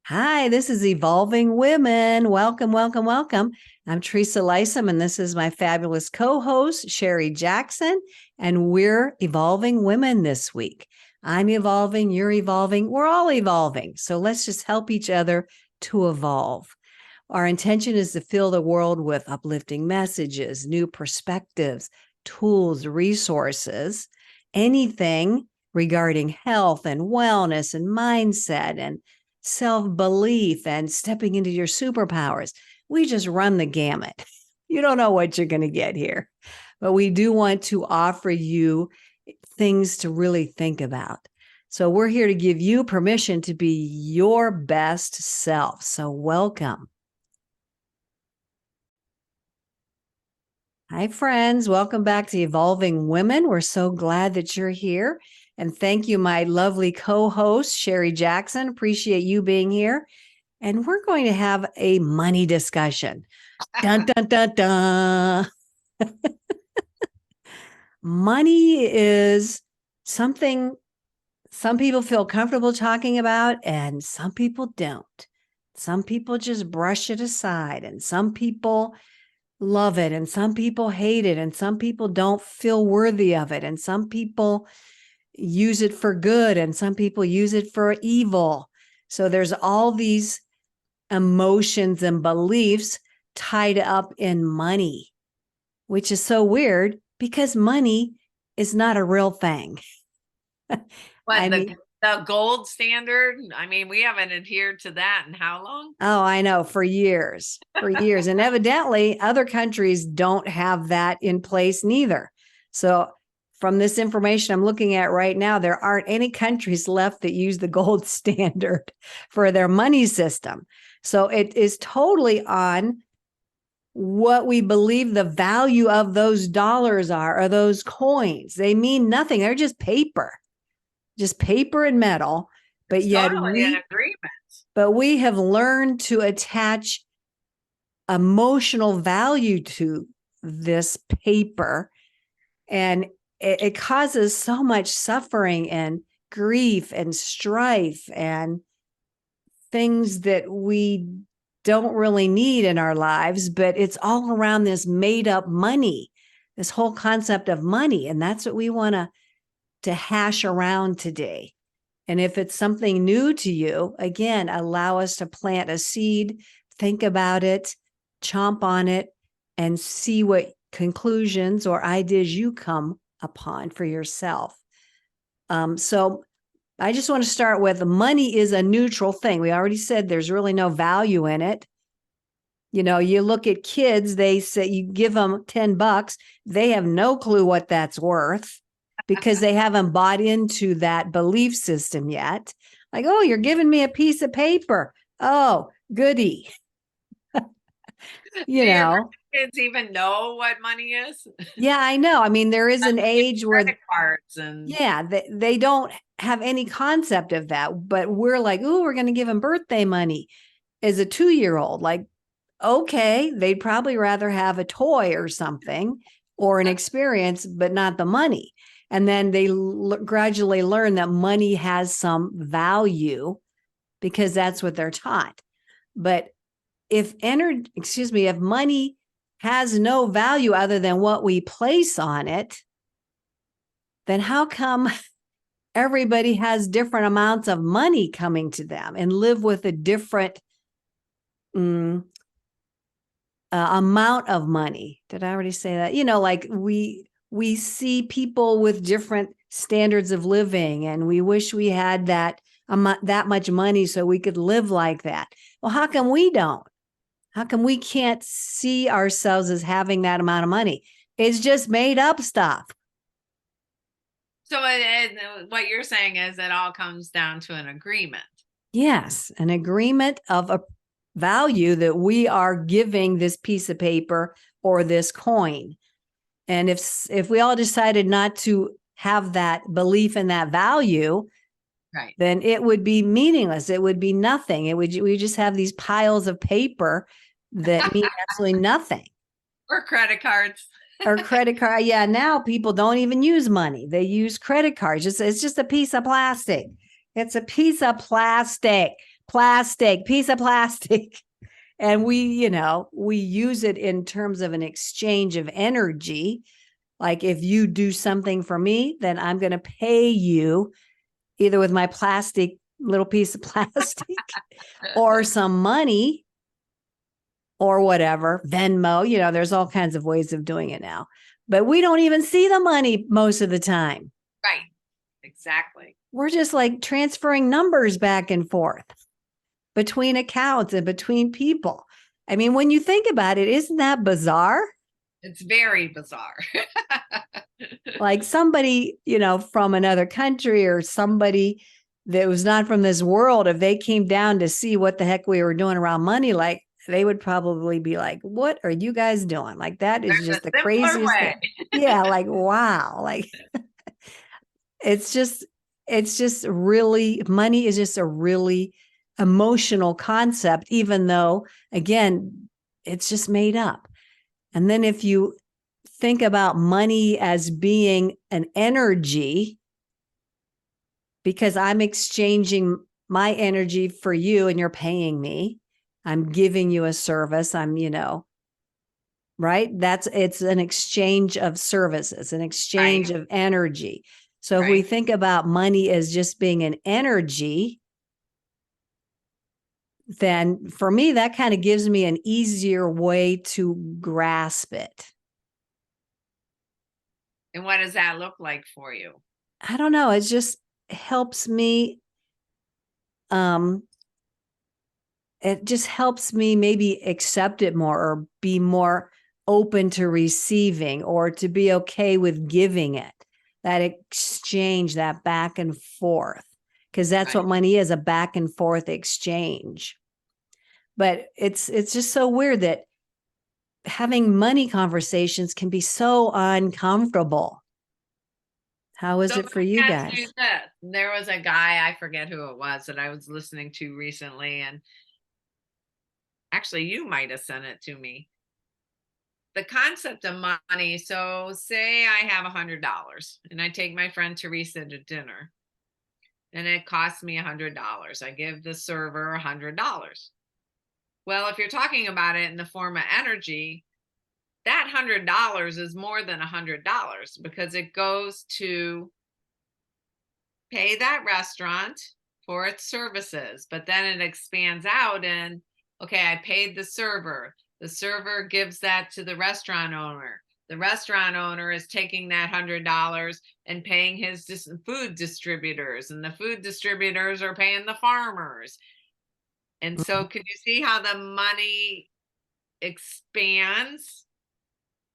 Hi, this is Evolving Women. Welcome, welcome, welcome. I'm Teresa Lisum, and this is my fabulous co-host, Cherie Jackson, and we're evolving women this week. I'm evolving, you're evolving, we're all evolving. So let's just help each other to evolve. Our intention is to fill the world with uplifting messages, new perspectives, tools, resources, anything regarding health and wellness and mindset and self-belief and stepping into your superpowers. We just run the gamut. You don't know what you're going to get here, but we do want to offer you things to really think about. So we're here to give you permission to be your best self. So welcome. Hi, friends. Welcome back to Evolving Women. We're so glad that you're here. And thank you, my lovely co-host, Cherie Jackson. Appreciate you being here. And we're going to have a money discussion. Dun, dun, dun, dun. Money is something some people feel comfortable talking about, and some people don't. Some people just brush it aside, and some people love it, and some people hate it, and some people don't feel worthy of it, and some people use it for good, and some people use it for evil. So there's all these emotions and beliefs tied up in money, which is so weird because money is not a real thing. What the gold standard? I mean, we haven't adhered to that in how long? Oh, I know, for years. And evidently other countries don't have that in place neither. So from this information I'm looking at right now, there aren't any countries left that use the gold standard for their money system. So it is totally on what we believe the value of those dollars are, or those coins. They mean nothing. They're just paper and metal. But It's yet totally an agreement. we have learned to attach emotional value to this paper, and it causes so much suffering and grief and strife and things that we don't really need in our lives, but it's all around this made up money, this whole concept of money. And that's what we want to hash around today. And if it's something new to you, again, allow us to plant a seed, think about it, chomp on it, and see what conclusions or ideas you come upon for yourself. So I just want to start with money is a neutral thing. We already said there's really no value in it. You know, you look at kids, they say you give them $10, they have no clue what that's worth because they haven't bought into that belief system yet. Like, oh, you're giving me a piece of paper. Oh, goody. Do You your know, kids even know what money is? yeah, I know. I mean, there is an age where, Credit cards and yeah, they don't have any concept of that, but we're like, oh, we're going to give them birthday money as a 2-year-old. Like, okay, they'd probably rather have a toy or something or an experience, but not the money. And then they gradually learn that money has some value because that's what they're taught. But if money has no value other than what we place on it, then how come everybody has different amounts of money coming to them and live with a different amount of money? Did I already say that? You know, like we see people with different standards of living, and we wish we had that much money so we could live like that. Well, how come we don't? How come we can't see ourselves as having that amount of money? It's just made up stuff. so what you're saying is it all comes down to an agreement. Yes, an agreement of a value that we are giving this piece of paper or this coin. And if we all decided not to have that belief in that value, Right. then it would be meaningless. It would be nothing. We just have these piles of paper that mean absolutely nothing. Or credit cards. Or credit card. Yeah, now people don't even use money. They use credit cards. It's just a piece of plastic. It's a piece of plastic. plastic, piece of plastic. And we use it in terms of an exchange of energy. Like if you do something for me, then I'm going to pay you either with my little piece of plastic or some money or whatever, Venmo, there's all kinds of ways of doing it now. But we don't even see the money most of the time. Right. Exactly. We're just like transferring numbers back and forth between accounts and between people. I mean, when you think about it, isn't that bizarre? It's very bizarre. Like somebody, from another country or somebody that was not from this world, if they came down to see what the heck we were doing around money, like they would probably be like, what are you guys doing? Like that is just the craziest thing. Yeah. Like, wow. Like it's just really, money is just a really emotional concept, even though, again, it's just made up. And then if you think about money as being an energy, because I'm exchanging my energy for you and you're paying me, I'm giving you a service, right? It's an exchange of services, an exchange of energy. So if we think about money as just being an energy, then for me, that kind of gives me an easier way to grasp it. And what does that look like for you? I don't know. It just helps me. It just helps me maybe accept it more or be more open to receiving or to be okay with giving it. That exchange, that back and forth, because that's what money is, a back and forth exchange. But it's just so weird that having money conversations can be so uncomfortable. How is it for you guys? There was a guy, I forget who it was, that I was listening to recently, and actually you might have sent it to me. The concept of money. So say I have $100 and I take my friend Teresa to dinner and it costs me $100. I give the server $100. Well, if you're talking about it in the form of energy, that $100 is more than $100 because it goes to pay that restaurant for its services, but then it expands out and, okay, I paid the server. The server gives that to the restaurant owner. The restaurant owner is taking that $100 and paying his food distributors, and the food distributors are paying the farmers. And so can you see how the money expands?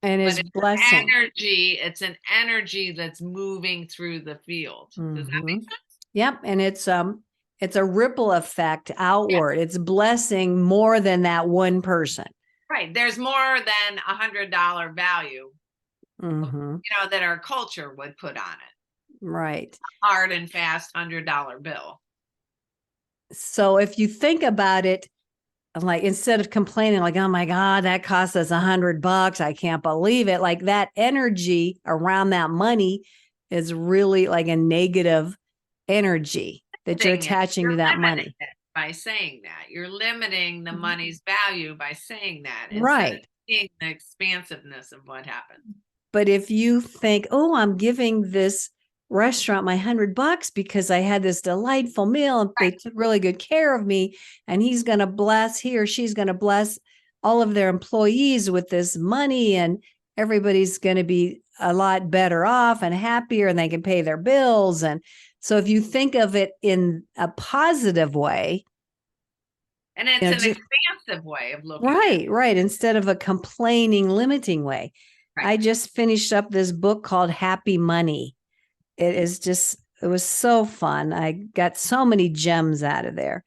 And is blessing. It's an energy that's moving through the field. Does that make sense? Yep. And it's a ripple effect outward. Yeah. It's blessing more than that one person. Right. There's more than $100 value, that our culture would put on it. Right. A hard and fast $100 bill. So if you think about it, like instead of complaining like, oh my God, that cost us $100, I can't believe it. Like that energy around that money is really like a negative energy that you're attaching to that money. By saying that, you're limiting the money's value by saying that, right? Instead of seeing the expansiveness of what happened. But if you think, oh, I'm giving this restaurant my $100 because I had this delightful meal and they took really good care of me, and he or she's going to bless all of their employees with this money, and everybody's going to be a lot better off and happier, and they can pay their bills. And so if you think of it in a positive way, and it's an expansive way of looking at it. Right. Instead of a complaining, limiting way. I just finished up this book called Happy Money. It was so fun. I got so many gems out of there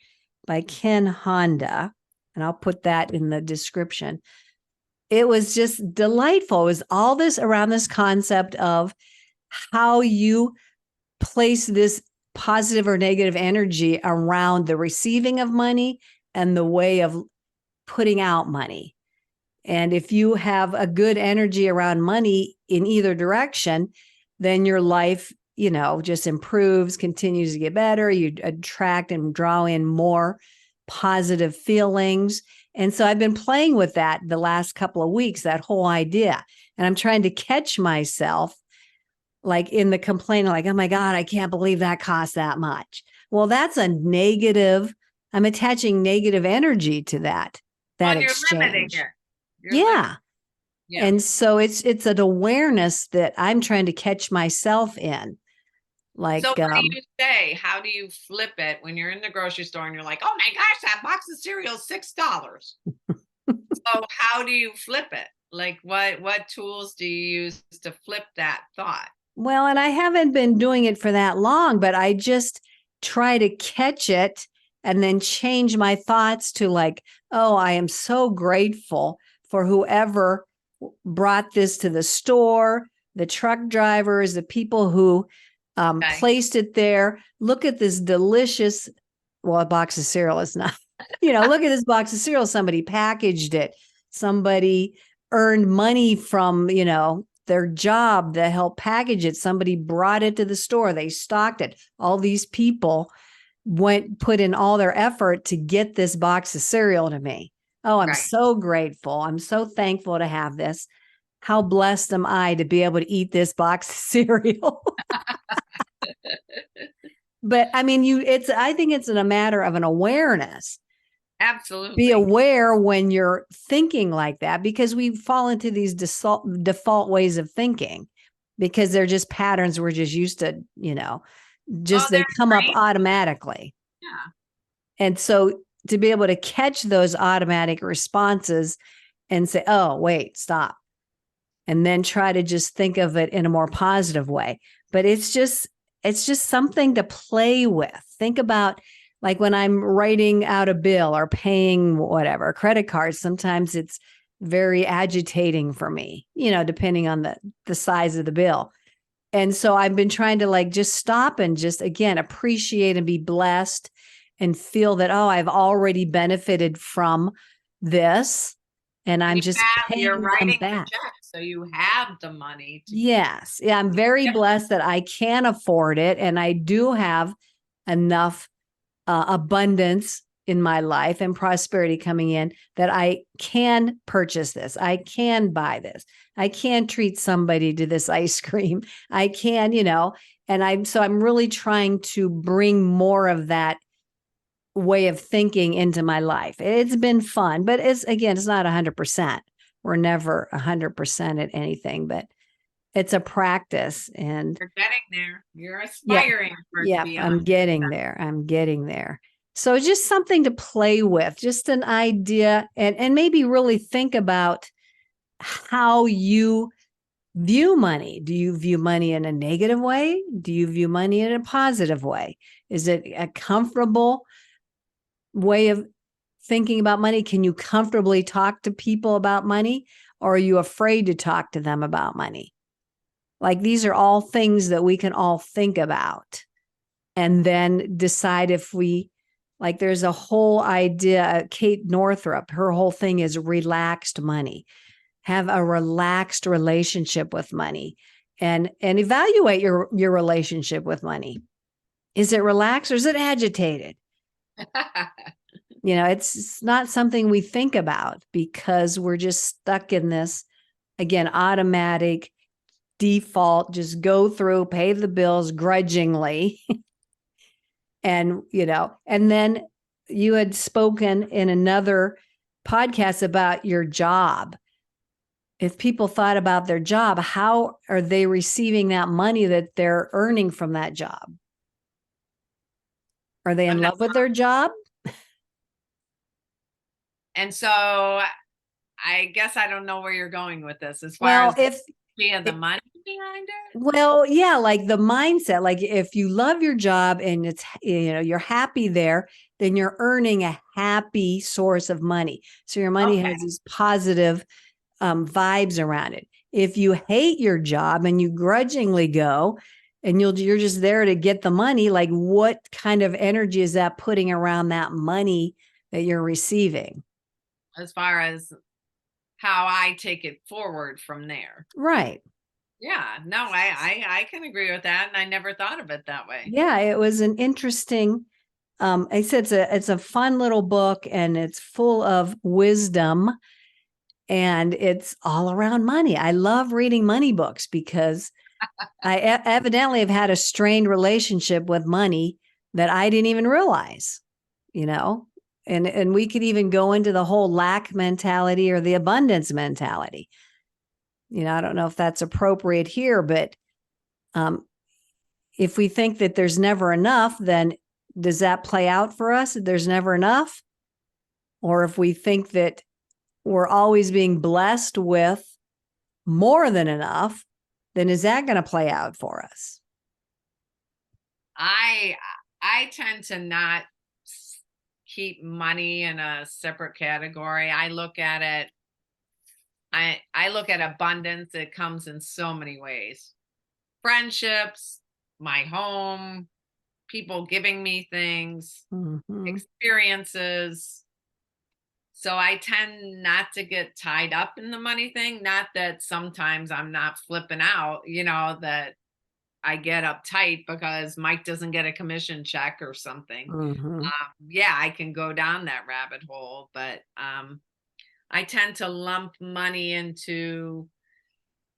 by Ken Honda, and I'll put that in the description. It was just delightful. It was all this around this concept of how you place this positive or negative energy around the receiving of money and the way of putting out money. And if you have a good energy around money in either direction, then your life, just improves, continues to get better. You attract and draw in more positive feelings. And so I've been playing with that the last couple of weeks, that whole idea. And I'm trying to catch myself like in the complaining, like, oh my God, I can't believe that cost that much. Well, that's a negative. I'm attaching negative energy to that Well, you're limiting exchange. it. Yeah. Yeah. And so it's an awareness that I'm trying to catch myself in. Like, So what do you say? How do you flip it when you're in the grocery store and you're like, oh my gosh, that box of cereal is $6? So how do you flip it? Like what tools do you use to flip that thought? well, and I haven't been doing it for that long, but I just try to catch it and then change my thoughts to like, oh, I am so grateful for whoever brought this to the store, the truck drivers, the people who Okay. placed it there. Look at this delicious, well, a box of cereal is not, look at this box of cereal. Somebody packaged it. Somebody earned money from, their job that helped package it. Somebody brought it to the store. They stocked it. All these people put in all their effort to get this box of cereal to me. Oh, I'm Right. so grateful. I'm so thankful to have this. How blessed am I to be able to eat this box of cereal? But I mean, I think it's a matter of an awareness. Absolutely. Be aware when you're thinking like that, because we fall into these default ways of thinking because they're just patterns we're just used to, they come up automatically. Yeah. And so to be able to catch those automatic responses and say, oh, wait, stop. And then try to just think of it in a more positive way. But it's just something to play with. Think about like when I'm writing out a bill or paying whatever, a credit card, sometimes it's very agitating for me, depending on the size of the bill. And so I've been trying to like just stop and just again appreciate and be blessed and feel that, oh, I've already benefited from this and I'm just you're paying them writing back. the check, so you have the money to Yes. Yeah, I'm very blessed that I can afford it and I do have enough abundance in my life and prosperity coming in that I can purchase this. I can buy this. I can treat somebody to this ice cream. I can, and I'm really trying to bring more of that way of thinking into my life. It's been fun, but it's not 100%. We're never 100% at anything, but it's a practice and you're getting there. You're aspiring for it to be I'm getting there. I'm getting there. So just something to play with, just an idea and maybe really think about how you view money. Do you view money in a negative way? Do you view money in a positive way? Is it a comfortable way of thinking about money? Can you comfortably talk to people about money, or are you afraid to talk to them about money? Like these are all things that we can all think about and then decide if we like there's a whole idea. Kate Northrup, her whole thing is relaxed money. Have a relaxed relationship with money and evaluate your relationship with money. Is it relaxed or is it agitated? It's not something we think about because we're just stuck in this, again, automatic default, just go through, pay the bills grudgingly. And then you had spoken in another podcast about your job. If people thought about their job, how are they receiving that money that they're earning from that job? Are they in love with their job? And so I guess I don't know where you're going with this as far as the money behind it. Well, yeah, like the mindset, like if you love your job and it's, you're happy there, then you're earning a happy source of money. So your money has these positive vibes around it. If you hate your job and you grudgingly go and you're just there to get the money, like what kind of energy is that putting around that money that you're receiving? As far as how I take it forward from there. Right. Yeah, no, I can agree with that. And I never thought of it that way. Yeah, it was an interesting I said it's a fun little book, and it's full of wisdom, and it's all around money. I love reading money books because I evidently have had a strained relationship with money that I didn't even realize, and we could even go into the whole lack mentality or the abundance mentality. I don't know if that's appropriate here, but if we think that there's never enough, then does that play out for us? There's never enough? Or if we think that we're always being blessed with more than enough, then is that going to play out for us? I tend to not keep money in a separate category. I look at it. I look at abundance. It comes in so many ways. Friendships, my home, people giving me things, experiences. So I tend not to get tied up in the money thing. Not that sometimes I'm not flipping out, that I get uptight because Mike doesn't get a commission check or something. Yeah, I can go down that rabbit hole, but I tend to lump money into,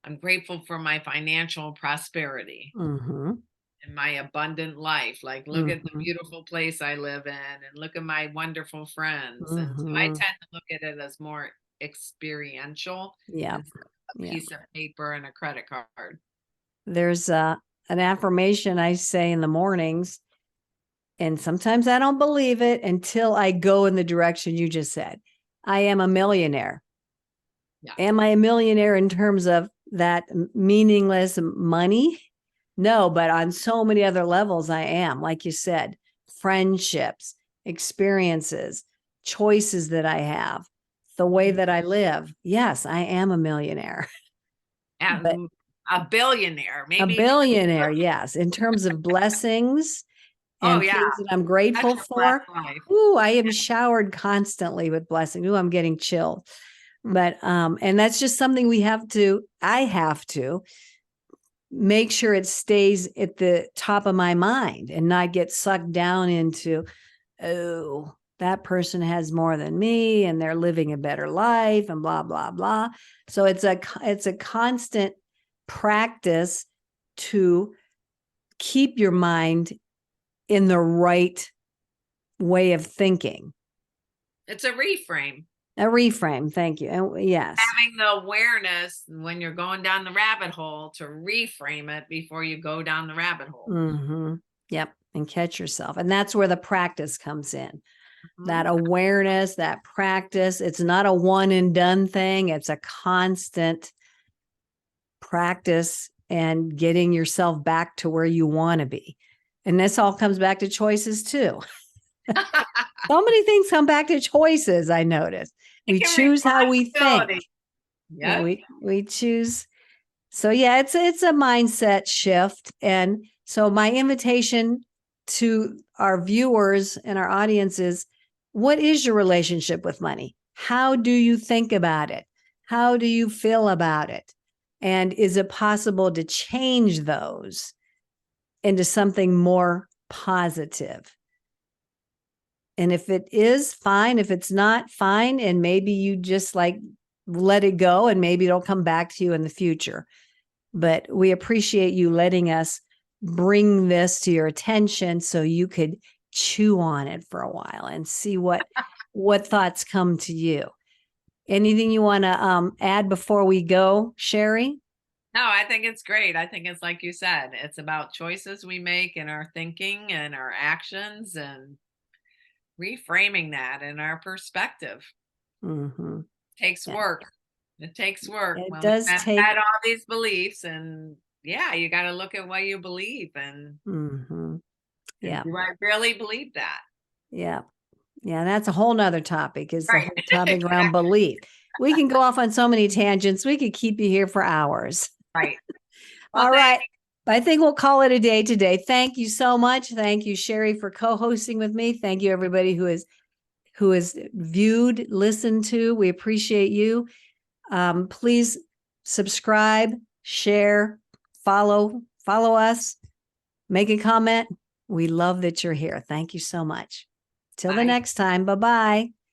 I'm grateful for my financial prosperity and my abundant life. Like, look at the beautiful place I live in, and look at my wonderful friends. And so I tend to look at it as more experiential Yeah. instead of a piece of paper and a credit card. There's an affirmation I say in the mornings, and sometimes I don't believe it until I go in the direction you just said. I am a millionaire. Yeah. Am I a millionaire in terms of that meaningless money? No, but on so many other levels, I am. Like you said, friendships, experiences, choices that I have, the way that I live. Yes, I am a millionaire. And a billionaire, maybe. A billionaire, yes. In terms of blessings and things that I'm grateful for. Ooh, I am showered constantly with blessings. Ooh, I'm getting chilled. But and that's just something I have to make sure it stays at the top of my mind and not get sucked down into, oh, that person has more than me and they're living a better life and blah, blah, blah. So it's a constant practice to keep your mind in the right way of thinking. It's a reframe. A reframe. Thank you. And yes. Having the awareness when you're going down the rabbit hole to reframe it before you go down the rabbit hole. Yep. And catch yourself. And that's where the practice comes in. That awareness, that practice. It's not a one and done thing. It's a constant practice and getting yourself back to where you want to be. And this all comes back to choices too. So many things come back to choices, I noticed. We choose how we think. Yeah, we choose. So yeah, it's a mindset shift. And so my invitation to our viewers and our audience is, what is your relationship with money? How do you think about it? How do you feel about it? And is it possible to change those into something more positive? And if it is, fine. If it's not, fine. And maybe you just let it go and maybe it'll come back to you in the future. But we appreciate you letting us bring this to your attention so you could chew on it for a while and see what thoughts come to you. Anything you want to add before we go, Cherie? No, I think it's great. I think it's like you said, it's about choices we make in our thinking and our actions and reframing that in our perspective. Takes work. It takes work. It does take all these beliefs, and you got to look at what you believe and yeah. Do I really believe that? Yeah. That's a whole nother topic. Is the whole topic around belief. We can go off on so many tangents. We could keep you here for hours. Right. Well, all right. I think we'll call it a day today. Thank you so much. Thank you, Cherie, for co-hosting with me. Thank you, everybody who has viewed, listened to. We appreciate you. Please subscribe, share, follow us, make a comment. We love that you're here. Thank you so much. Till the Bye. next time. Bye bye.